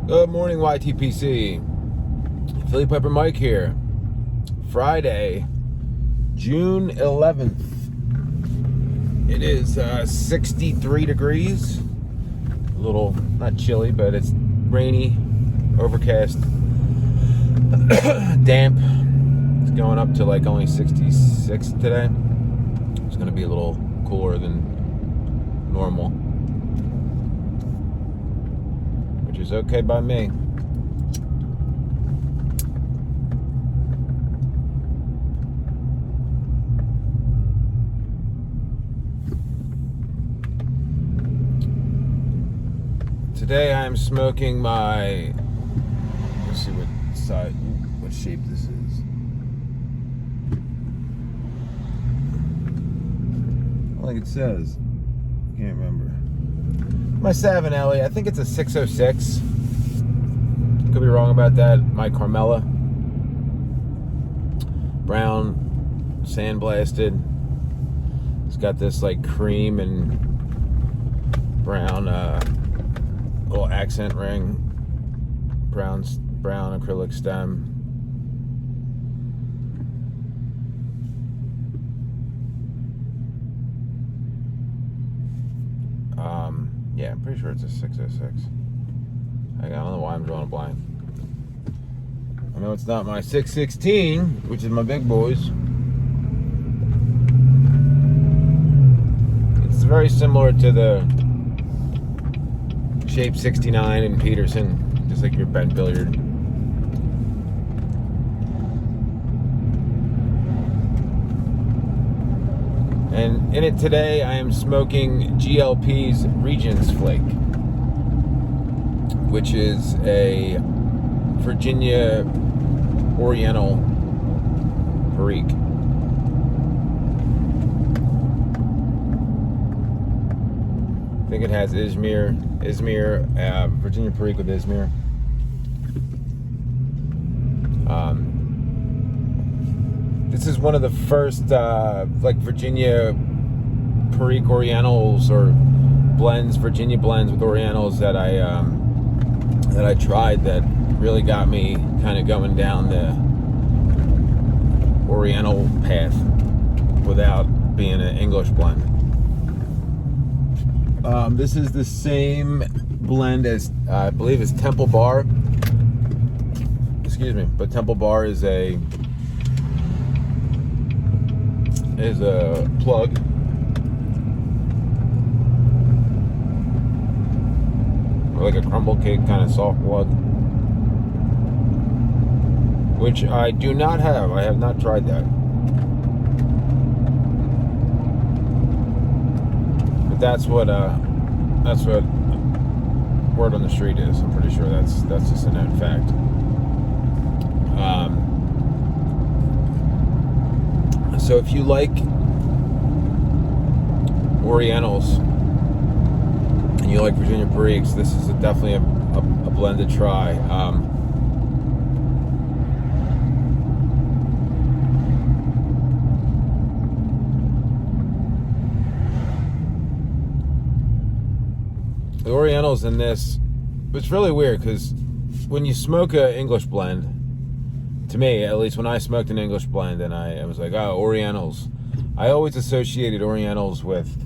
Good morning, YTPC. Philly Pepper Mike here. Friday, June 11th. It is 63 degrees. A little, not chilly, but it's rainy, overcast, damp. It's going up to like only 66 today. It's going to be a little cooler than normal, which is okay by me. Today I'm smoking my, let's see what shape this is. I don't think it says. Can't remember. My Savinelli, I think it's a 606. Could be wrong about that. My Carmela. Brown, sandblasted. It's got this like cream and brown little accent ring. Brown acrylic stem. Yeah, I'm pretty sure it's a 606. I don't know why I'm drawing a blank. I know it's not my 616, which is my big boys. It's very similar to the Shape 69 in Peterson, just like your bent billiard. And in it today, I am smoking GLP's Regents Flake, which is a Virginia Oriental Perique. I think it has Izmir, Virginia Perique with Izmir. This is one of the first like Virginia Perique Orientals or blends, Virginia blends with Orientals that I tried that really got me kind of going down the Oriental path without being an English blend. This is the same blend as I believe is Temple Bar. Excuse me, but Temple Bar is a plug. Or like a crumble cake kind of soft plug, which I do not have. I have not tried that. But that's what word on the street is. I'm pretty sure that's just a known fact. So if you like Orientals and you like Virginia Periques, this is definitely a blend to try. The Orientals in this, it's really weird because when you smoke an English blend, to me, at least when I smoked an English blend and I was like, oh, Orientals, I always associated Orientals with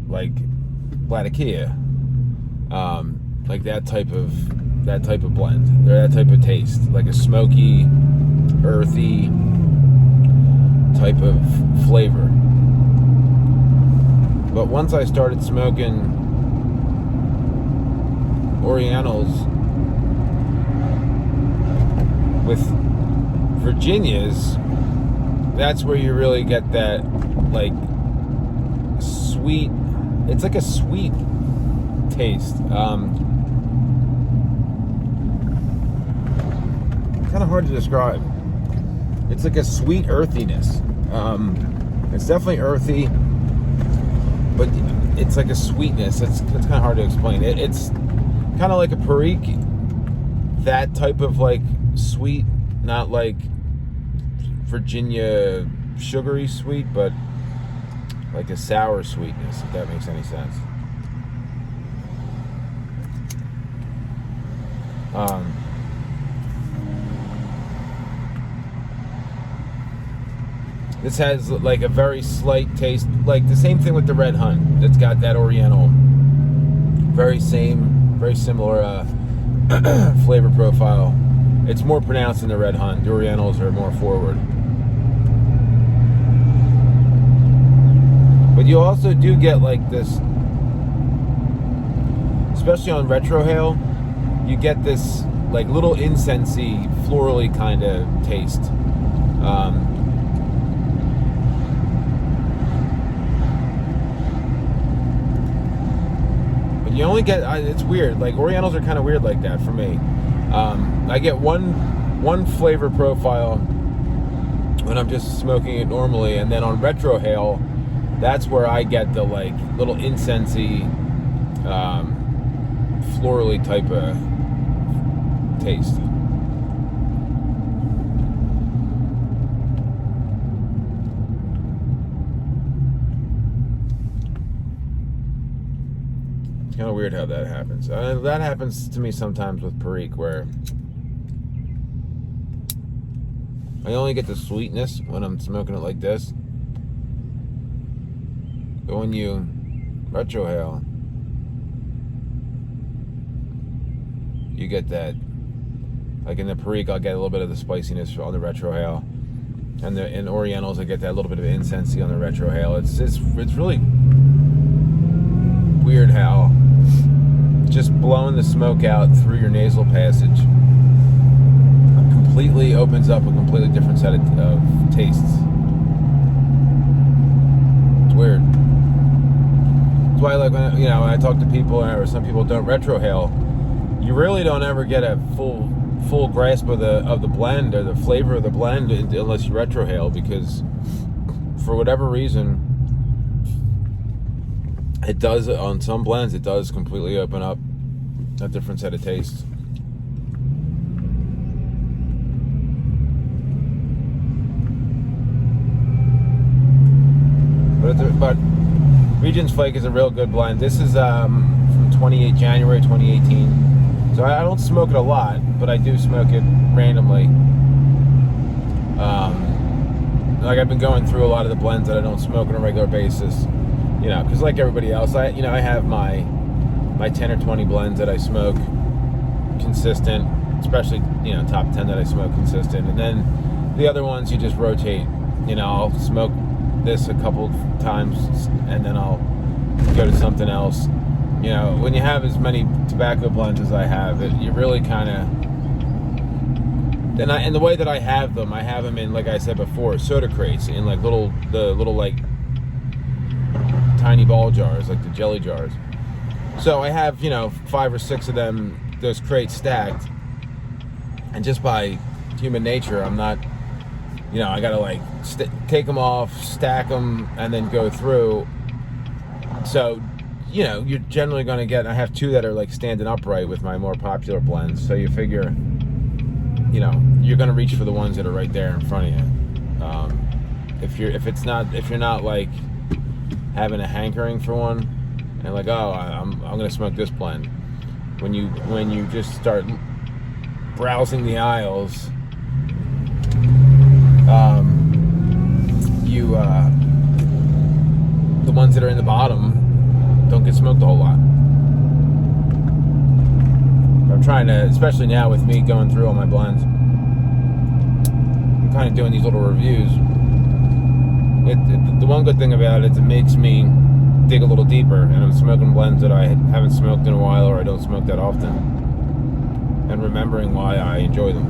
like Latakia, like that type of blend, or that type of taste, like a smoky, earthy type of flavor. But once I started smoking Orientals with Virginias, that's where you really get that like sweet, it's like a sweet taste. Kind of hard to describe. It's like a sweet earthiness. It's definitely earthy, but it's like a sweetness. It's kind of hard to explain. It's kind of like a Perique, that type of like sweet, not like Virginia sugary sweet, but like a sour sweetness, if that makes any sense. This has like a very slight taste, like the same thing with the Red Hunt. It's got that Oriental, very similar flavor profile. It's more pronounced than the Red Hunt. The Orientals are more forward. But you also do get like this, especially on retrohale, you get this like little incensey, florally kind of taste. But you only get, it's weird, like Orientals are kind of weird like that for me. I get one flavor profile when I'm just smoking it normally, and then on retrohale, that's where I get the like little incensey, florally type of taste. It's kind of weird how that happens. That happens to me sometimes with Perique, where I only get the sweetness when I'm smoking it like this. But when you retrohale, you get that, like in the Perique, I'll get a little bit of the spiciness on the retrohale, and in Orientals, I get that little bit of incensey on the retrohale. It's really weird how just blowing the smoke out through your nasal passage completely opens up a completely different set of tastes. It's weird. That's why, like, when I talk to people, or some people don't retrohale, you really don't ever get a full grasp of the blend or the flavor of the blend unless you retrohale, because for whatever reason, it does, on some blends, it does completely open up a different set of tastes. But Regent's Flake is a real good blend. This is from January 2018. So I don't smoke it a lot, but I do smoke it randomly. Like I've been going through a lot of the blends that I don't smoke on a regular basis. Because like everybody else, I have my 10 or 20 blends that I smoke consistent, especially, top 10 that I smoke consistent. And then the other ones you just rotate. I'll smoke this a couple times and then I'll go to something else. When you have as many tobacco blends as I have, you really kind of, and the way that I have them in, like I said before, soda crates, in like the little like tiny ball jars, like the jelly jars. So I have 5 or 6 of them, those crates stacked, and just by human nature, I'm not, I gotta like take them off, stack them, and then go through. So you're generally going to get, I have 2 that are like standing upright with my more popular blends, so you figure you're going to reach for the ones that are right there in front of you. If you're not like having a hankering for one, and like, oh, I'm going to smoke this blend, when you just start browsing the aisles, the ones that are in the bottom don't get smoked a whole lot. I'm trying to, especially now with me going through all my blends, I'm kind of doing these little reviews. The one good thing about it is it makes me dig a little deeper, and I'm smoking blends that I haven't smoked in a while, or I don't smoke that often, and remembering why I enjoy them.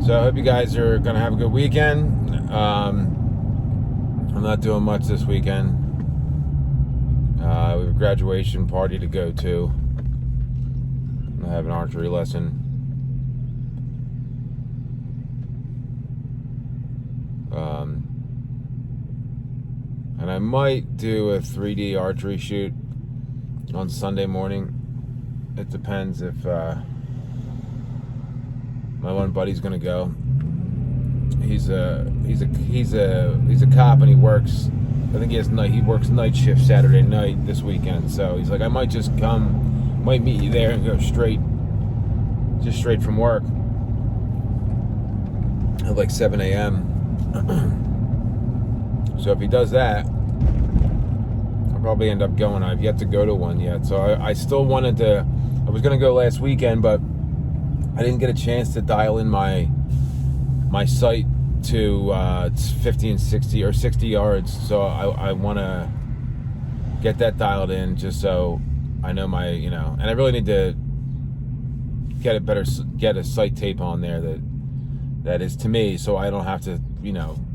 So I hope you guys are going to have a good weekend. I'm not doing much this weekend. We have a graduation party to go to. I have an archery lesson. And I might do a 3D archery shoot on Sunday morning. It depends if my one buddy's gonna go. He's a cop, and he works. I think he works night shift Saturday night this weekend. So he's like, I might just might meet you there and go straight from work at like 7 a.m. So if he does that, I'll probably end up going. I've yet to go to one yet. So I still wanted to. I was going to go last weekend, but I didn't get a chance to dial in my sight to 50 and 60 or 60 yards. So I want to get that dialed in just so I know and I really need to get a sight tape on there that is to me, so I don't have to,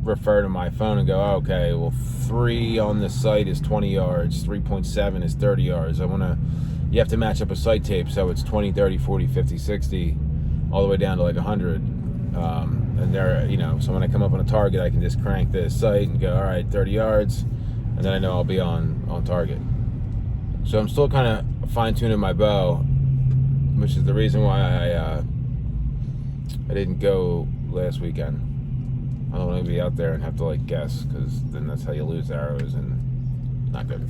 refer to my phone and go, oh, okay, well, 3 on the sight is 20 yards, 3.7 is 30 yards. You have to match up a sight tape so it's 20, 30, 40, 50, 60, all the way down to like 100. And there, so when I come up on a target, I can just crank the sight and go, all right, 30 yards, and then I know I'll be on target. So I'm still kind of fine-tuning my bow, which is the reason why I didn't go last weekend. I don't want to be out there and have to guess, because then that's how you lose arrows, and not good.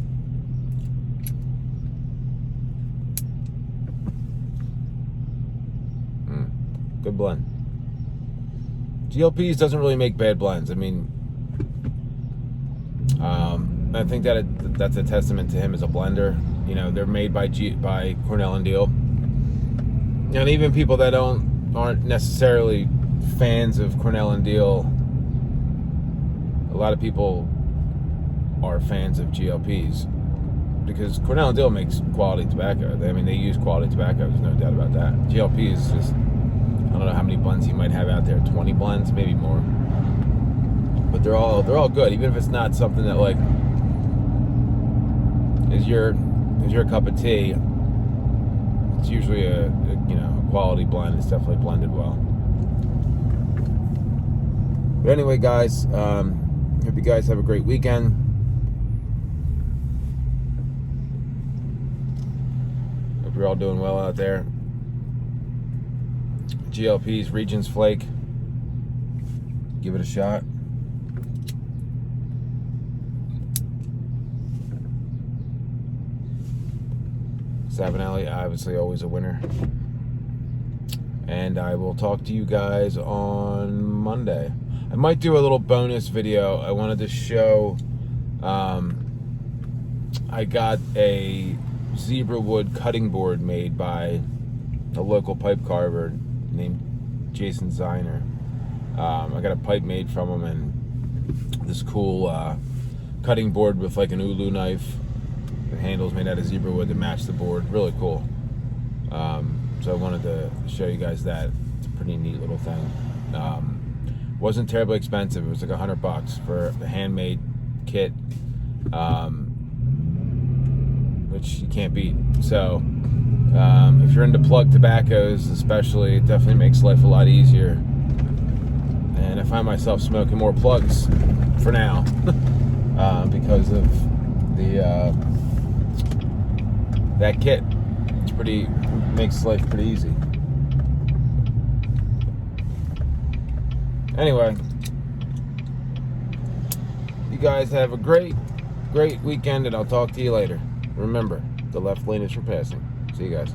Good blend. GLPs doesn't really make bad blends. I mean, I think that's a testament to him as a blender. They're made by Cornell and Deal, and even people that aren't necessarily fans of Cornell and Deal, a lot of people are fans of GLPs because Cornell and Deal makes quality tobacco. They use quality tobacco. There's no doubt about that. GLP is just, I don't know how many blends he might have out there. 20 blends, maybe more. But they're all good, even if it's not something that is your cup of tea. It's usually a quality blend. It's definitely blended well. But anyway, guys, hope you guys have a great weekend. Hope you're all doing well out there. GLP's Regents Flake. Give it a shot. Savinelli, obviously always a winner. And I will talk to you guys on Monday. I might do a little bonus video. I wanted to show, I got a zebra wood cutting board made by a local pipe carver named Jason Ziner. I got a pipe made from him, and this cool cutting board with an ulu knife. The handle's made out of zebra wood to match the board. Really cool. So I wanted to show you guys that. It's a pretty neat little thing. Wasn't terribly expensive. It was like $100 for the handmade kit, which you can't beat. So if you're into plug tobaccos especially, it definitely makes life a lot easier. And I find myself smoking more plugs for now because of that kit. Makes life pretty easy. Anyway, you guys have a great weekend, and I'll talk to you later. Remember, the left lane is for passing. See you guys.